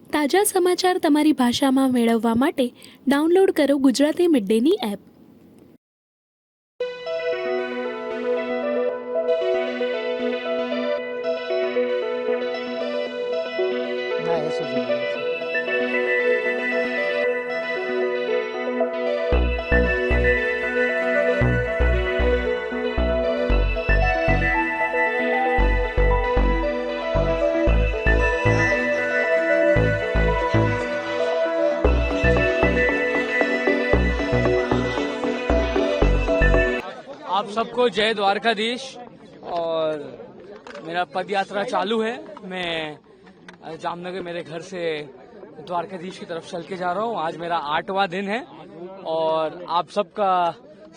તાજા સમાચાર તમારી ભાષામાં મેળવવા માટે ડાઉનલોડ કરો ગુજરાતી મિડ ડેની એપ। आप सबको जय द्वारकाधीश। और मेरा पद यात्रा चालू है। मैं जामनगर मेरे घर से द्वारकाधीश की तरफ चल के जा रहा हूँ। आज मेरा 8वां दिन है और आप सबका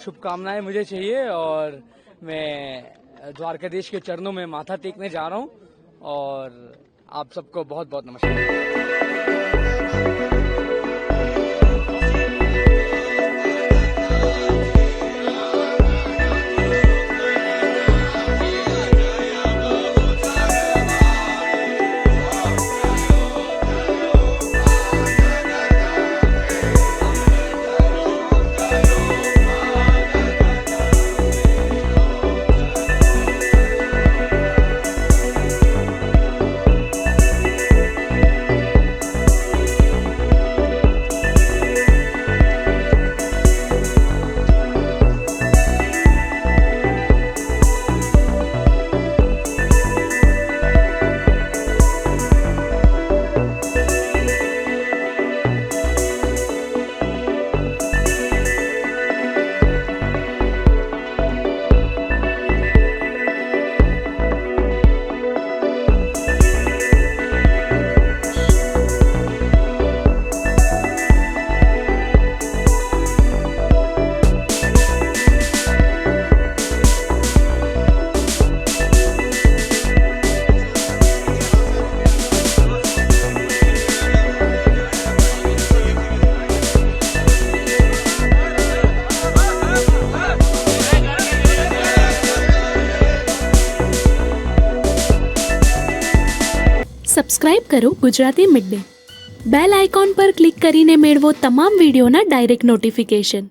शुभकामनाएं मुझे चाहिए। और मैं द्वारकाधीश के चरणों में माथा टेकने जा रहा हूँ और आप सबको बहुत बहुत नमस्कार। સબસ્ક્રાઇબ કરો Gujarati mid day. Bell icon પર ક્લિક કરીને મેળવો તમામ વિડીયોના ડાયરેક્ટ નોટિફિકેશન।